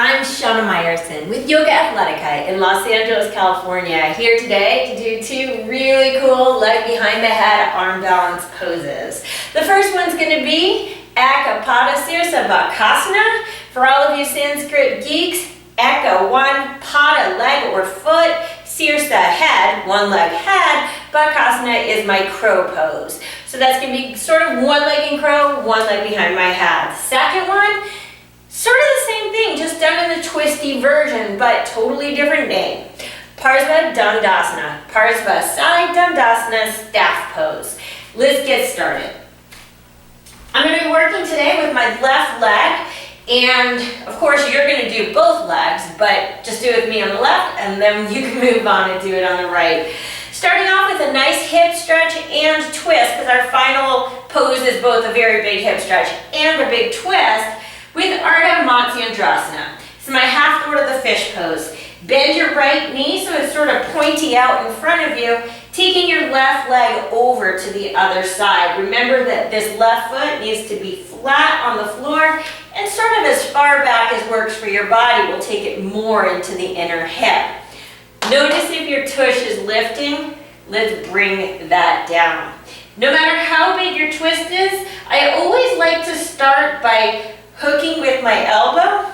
I'm Shana Meyerson with YOGAthletica in Los Angeles, California, here today to do two really cool leg behind the head arm balance poses. The first one's going to be Sirsa Bakasana. For all of you Sanskrit geeks, Eka, one, Pada, leg or foot, Sirsa, head, one leg head, Bakasana is my crow pose. So that's going to be sort of one leg in crow, one leg behind my head. Second one, sort of the same thing, just done in the twisty version, but totally different name. Parsva Dandasana, Parsva side Dandasana staff pose. Let's get started. I'm going to be working today with my left leg, and of course you're going to do both legs, but just do it with me on the left, and then you can move on and do it on the right. Starting off with a nice hip stretch and twist, because our final pose is both a very big hip stretch and a big twist, with Ardha Matsyendrasana. So my half forward of the fish pose. Bend your right knee so it's sort of pointy out in front of you, taking your left leg over to the other side. Remember that this left foot needs to be flat on the floor and sort of as far back as works for your body. We'll take it more into the inner hip. Notice if your tush is lifting, let's bring that down. No matter how big your twist is, I always like to start by hooking with my elbow,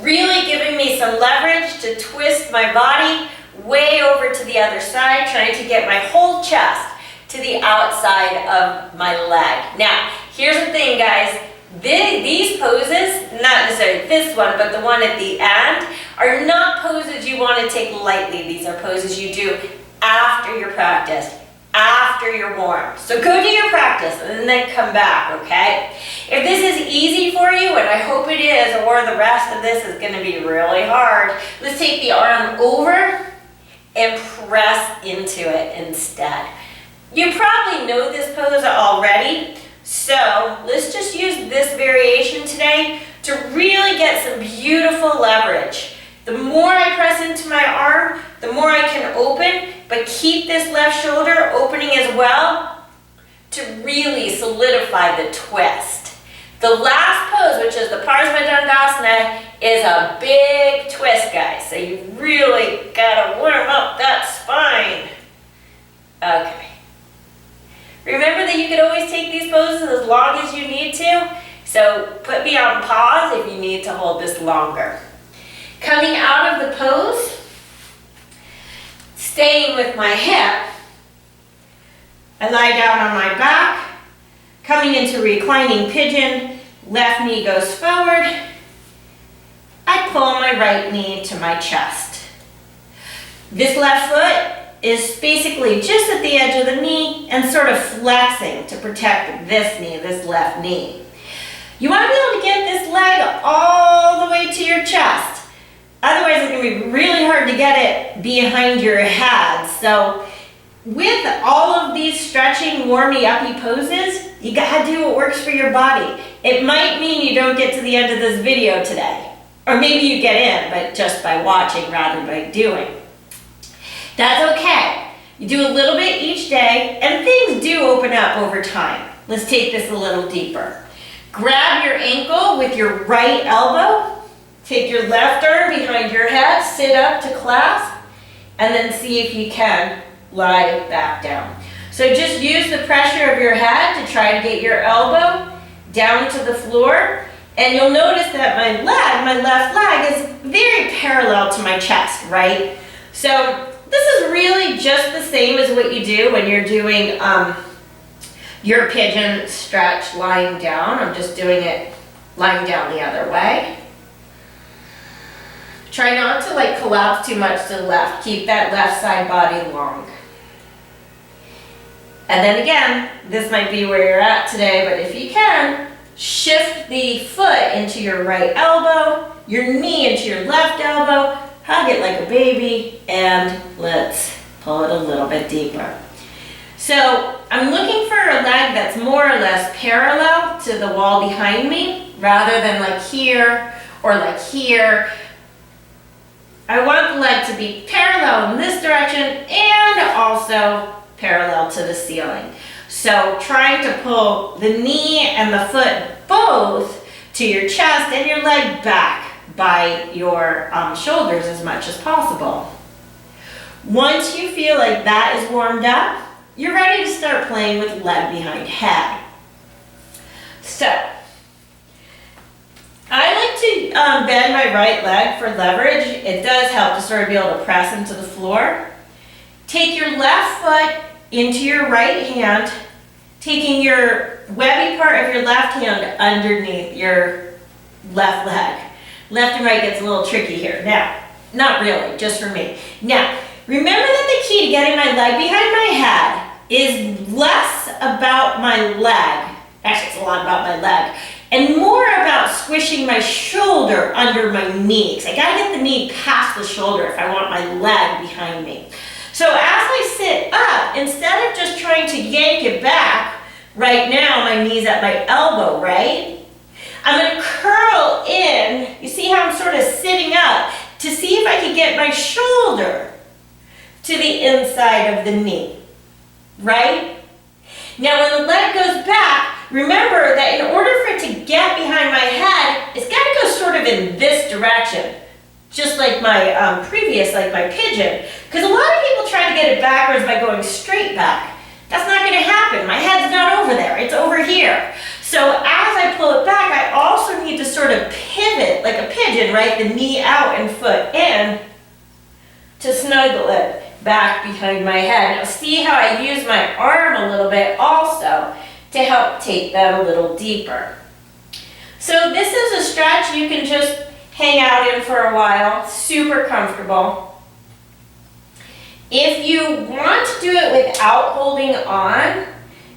really giving me some leverage to twist my body way over to the other side, trying to get my whole chest to the outside of my leg. Now, here's the thing, guys. These poses, not necessarily this one, but the one at the end, are not poses you want to take lightly. These are poses you do after your practice, after you're warm. So go do your practice and then come back, okay? If this is easy for you, and I hope it is, or the rest of this is going to be really hard, let's take the arm over and press into it instead. You probably know this pose already, so let's just use this variation today to really get some beautiful leverage. The more I press into my arm, the more I can open, but keep this left shoulder opening as well to really solidify the twist. The last pose, which is the Parsva Dandasana, is a big twist, guys. So you really gotta warm up that spine. Okay. Remember that you can always take these poses as long as you need to. So put me on pause if you need to hold this longer. Coming out of the pose, staying with my hip, I lie down on my back, coming into reclining pigeon, left knee goes forward, I pull my right knee to my chest. This left foot is basically just at the edge of the knee and sort of flexing to protect this knee, this left knee. You want to be able to get this leg all the way to your chest. Otherwise, it's going to be really hard to get it behind your head. So with all of these stretching, warmy-uppy poses, you got to do what works for your body. It might mean you don't get to the end of this video today. Or maybe you get in, but just by watching rather than by doing. That's okay. You do a little bit each day, and things do open up over time. Let's take this a little deeper. Grab your ankle with your right elbow. Take your left arm behind your head, sit up to clasp, and then see if you can lie back down. So just use the pressure of your head to try to get your elbow down to the floor, and you'll notice that my left leg is very parallel to my chest, right? So this is really just the same as what you do when you're doing your pigeon stretch lying down. I'm just doing it lying down the other way. Try not to collapse too much to the left. Keep that left side body long. And then again, this might be where you're at today, but if you can, shift the foot into your right elbow, your knee into your left elbow, hug it like a baby, and let's pull it a little bit deeper. So I'm looking for a leg that's more or less parallel to the wall behind me, rather than like here or like here. I want the leg to be parallel in this direction and also parallel to the ceiling. So trying to pull the knee and the foot both to your chest and your leg back by your shoulders as much as possible. Once you feel like that is warmed up, you're ready to start playing with leg behind head. So, I like to bend my right leg for leverage. It does help to sort of be able to press into the floor. Take your left foot into your right hand, taking your webby part of your left hand underneath your left leg. Left and right gets a little tricky here. Now, not really, just for me. Now, remember that the key to getting my leg behind my head is less about my leg, actually it's a lot about my leg, and more about squishing my shoulder under my knee. Because I gotta get the knee past the shoulder if I want my leg behind me. So as I sit up, instead of just trying to yank it back, right now my knee's at my elbow, right? I'm gonna curl in, you see how I'm sort of sitting up, to see if I can get my shoulder to the inside of the knee, right? Now when the leg goes back, remember that in order for it to get behind my head, it's got to go sort of in this direction, just like my previous, like my pigeon. Because a lot of people try to get it backwards by going straight back. That's not going to happen. My head's not over there, it's over here. So as I pull it back, I also need to sort of pivot like a pigeon, right? The knee out and foot in to snuggle it back behind my head. Now see how I use my arm a little bit also to help take that a little deeper. So this is a stretch you can just hang out in for a while, super comfortable. If you want to do it without holding on,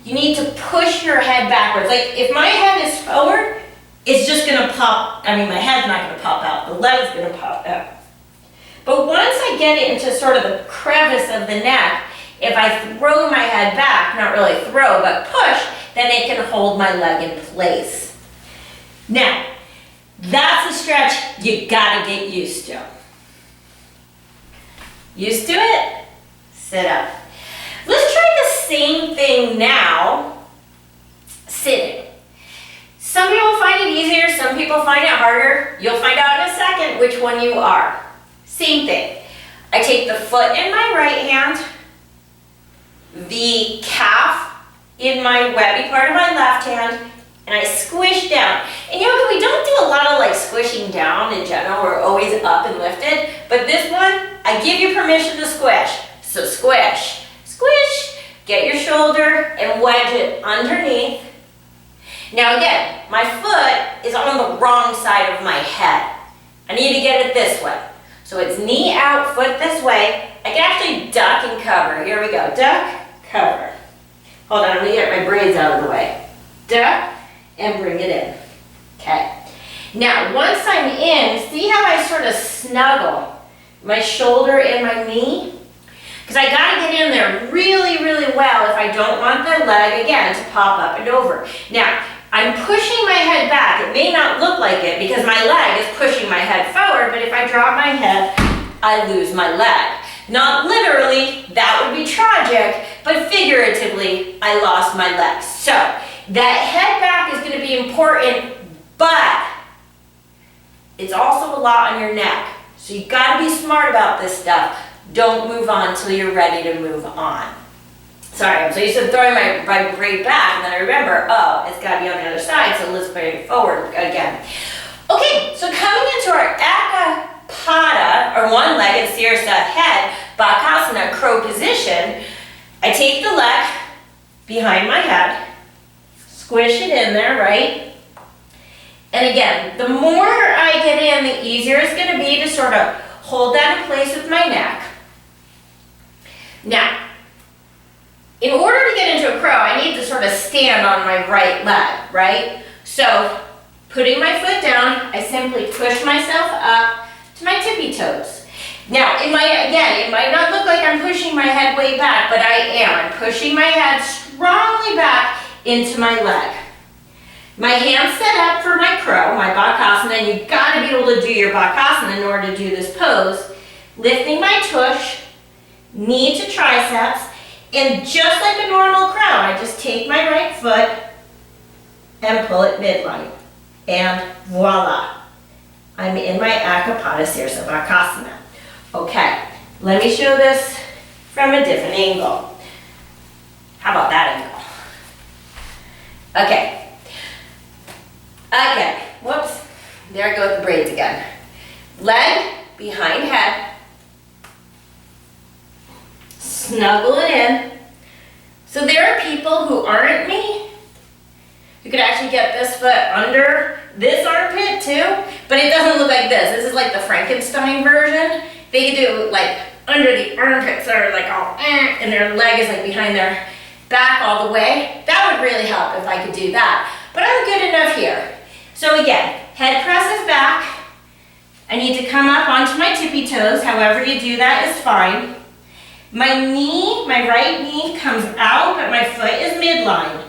you need to push your head backwards. Like if my head is forward, it's just gonna pop, I mean my head's not gonna pop out, the leg's gonna pop out. But once I get it into sort of the crevice of the neck, if I throw my head back, not really throw, but push, then it can hold my leg in place. Now, that's a stretch you gotta get used to. Used to it? Sit up. Let's try the same thing now, sitting. Some people find it easier, some people find it harder. You'll find out in a second which one you are. Same thing. I take the foot in my right hand, the calf in my webby part of my left hand, and I squish down. In yoga, we don't do a lot of like squishing down in general. We're always up and lifted. But this one, I give you permission to squish. So squish, squish, get your shoulder and wedge it underneath. Now again, my foot is on the wrong side of my head. I need to get it this way. So it's knee out, foot this way. I can actually duck and cover. Here we go, duck, cover. Hold on, I'm gonna get my braids out of the way. Duck and bring it in. Okay. Now, once I'm in, see how I sort of snuggle my shoulder and my knee? Because I gotta get in there really, really well if I don't want the leg, again, to pop up and over. Now, I'm pushing my head back. It may not look like it because my leg is pushing my head forward, but if I drop my head, I lose my leg. Not literally, that would be tragic, but figuratively, I lost my leg. So, that head back is going to be important, but it's also a lot on your neck. So you got to be smart about this stuff. Don't move on until you're ready to move on. Sorry, I'm so used to throwing my braid back, and then I remember, oh, it's got to be on the other side, so let's bring it forward again. Okay, so coming into our Pada, or one-legged Sirsa head, Bakasana, crow position, I take the leg behind my head, squish it in there, right? And again, the more I get in, the easier it's going to be to sort of hold that in place with my neck. Now, in order to get into a crow, I need to sort of stand on my right leg, right? So, putting my foot down, I simply push myself up to my tippy toes. Now, it might not look like I'm pushing my head way back, but I am. I'm pushing my head strongly back into my leg. My hands set up for my crow, my Bakasana, and you've got to be able to do your Bakasana in order to do this pose. Lifting my tush, knee to triceps, and just like a normal crow, I just take my right foot and pull it midline. and voila. I'm in my Akapada Sirsa Bakasana. Okay, let me show this from a different angle. How about that angle? Okay. Again, whoops. There I go with the braids again. Leg behind head. Snuggle it in. So there are people who aren't me. You could actually get this foot under this armpit too, but it doesn't look like this. This is like the Frankenstein version. They could do like under the armpits that are like all, and their leg is like behind their back all the way. That would really help if I could do that. But I'm good enough here. So again, head presses back. I need to come up onto my tippy toes. However you do that is fine. My knee, my right knee comes out, but my foot is midline.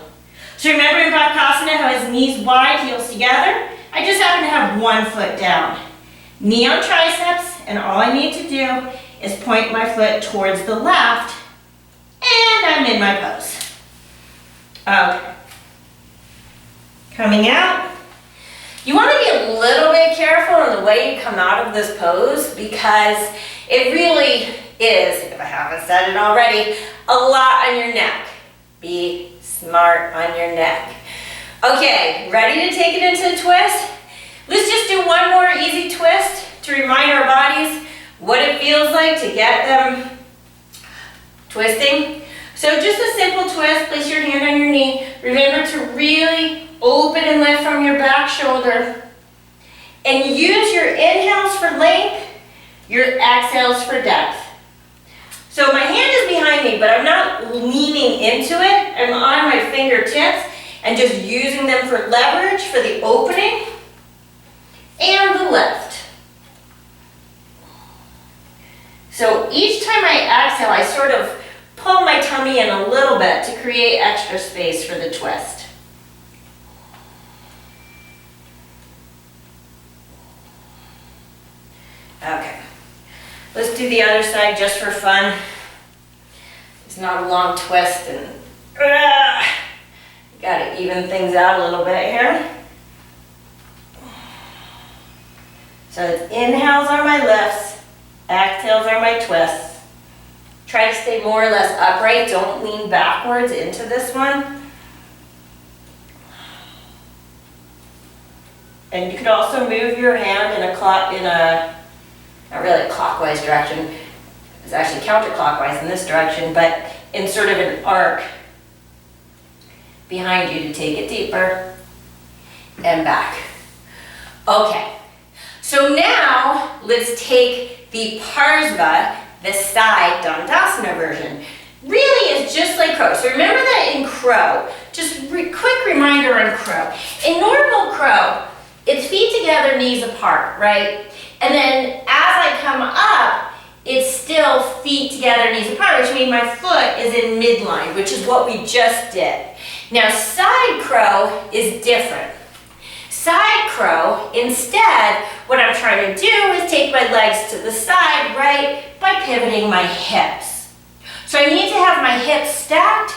So remember in Bakasana how his knees wide, heels together? I just happen to have one foot down. Knee on triceps, and all I need to do is point my foot towards the left, and I'm in my pose. Okay. Coming out. You want to be a little bit careful in the way you come out of this pose because it really is, if I haven't said it already, a lot on your neck. Be smart on your neck. Okay, ready to take it into a twist? Let's just do one more easy twist to remind our bodies what it feels like to get them twisting. So just a simple twist, place your hand on your knee. Remember to really open and lift from your back shoulder. And use your inhales for length, your exhales for depth. So my hand is behind me, but I'm not leaning into it. I'm on my fingertips and just using them for leverage for the opening and the lift. So each time I exhale, I sort of pull my tummy in a little bit to create extra space for the twist. Okay, let's do the other side just for fun. It's not a long twist and gotta even things out a little bit here. So it's inhales are my lifts, exhales are my twists. Try to stay more or less upright. Don't lean backwards into this one. And you could also move your hand in a not really clockwise direction. It's actually counterclockwise in this direction, but in sort of an arc behind you to take it deeper and back. Okay, so now let's take the Parsva, the side Dandasana version. Really is just like crow. So remember that in crow, just quick reminder on crow. In normal crow, it's feet together, knees apart, right? And then as I come up, it's still feet together, knees apart, which means my foot is in midline, which is what we just did. Now side crow is different. Side crow, instead, what I'm trying to do is take my legs to the side, right, by pivoting my hips. So I need to have my hips stacked,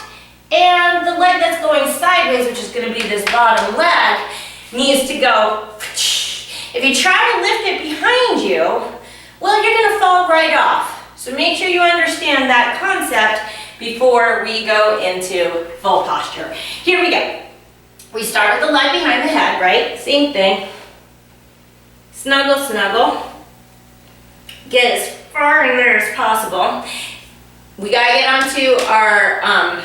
and the leg that's going sideways, which is going to be this bottom leg, needs to go. If you try to lift it behind you, well, you're going to fall right off. So make sure you understand that concept before we go into full posture. Here we go. We start with the leg behind the head, right? Same thing. Snuggle, snuggle. Get as far in there as possible. We got to get onto our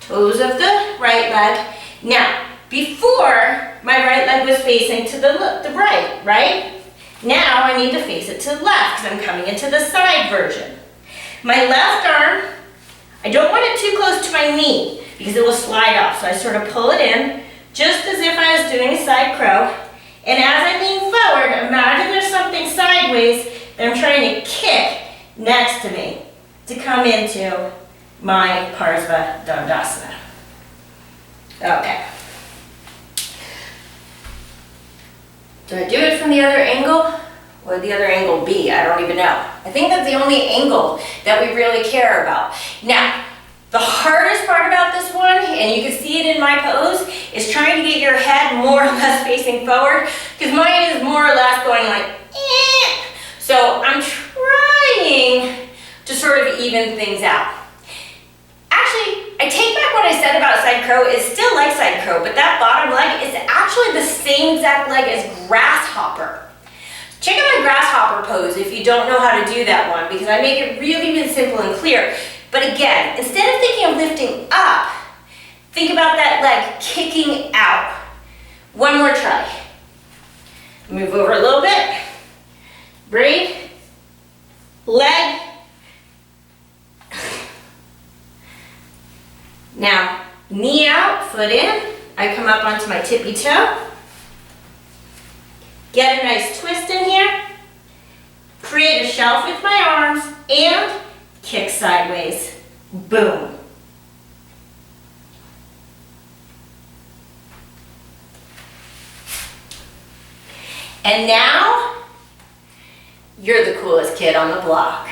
toes of the right leg. Now, before, my right leg was facing to the right, right? Now I need to face it to the left because I'm coming into the side version. My left arm, I don't want it too close to my knee because it will slide off. So I sort of pull it in, just as if I was doing a side crow. And as I lean forward, imagine there's something sideways that I'm trying to kick next to me to come into my Parsva Dandasana. Okay. Do I do it from the other angle? What would the other angle be? I don't even know. I think that's the only angle that we really care about. Now, The hardest part about this one, and you can see it in my pose, is trying to get your head more or less facing forward, because mine is more or less going like, eh. So I'm trying to sort of even things out. Actually, I take back what I said about side crow. It's still like side crow, but that bottom leg is actually the same exact leg as grasshopper. Check out my grasshopper pose if you don't know how to do that one, because I make it really, really simple and clear. But again, instead of thinking of lifting up, think about that leg kicking out. One more try. Move over a little bit. Breathe. Leg. Now, knee out, foot in. I come up onto my tippy toe. Get a nice twist in here. Create a shelf with my arms and kick sideways. Boom. And now, you're the coolest kid on the block.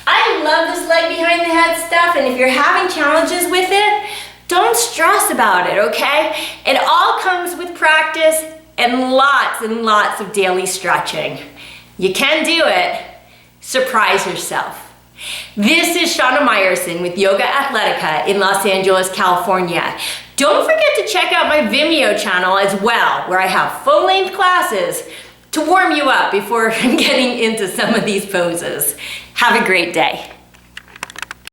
I love this leg behind the head stuff, and if you're having challenges with it, don't stress about it, okay? It all comes with practice and lots of daily stretching. You can do it. Surprise yourself. This is Shana Meyerson with YOGAthletica in Los Angeles, California. Don't forget to check out my Vimeo channel as well, where I have full-length classes to warm you up before getting into some of these poses. Have a great day.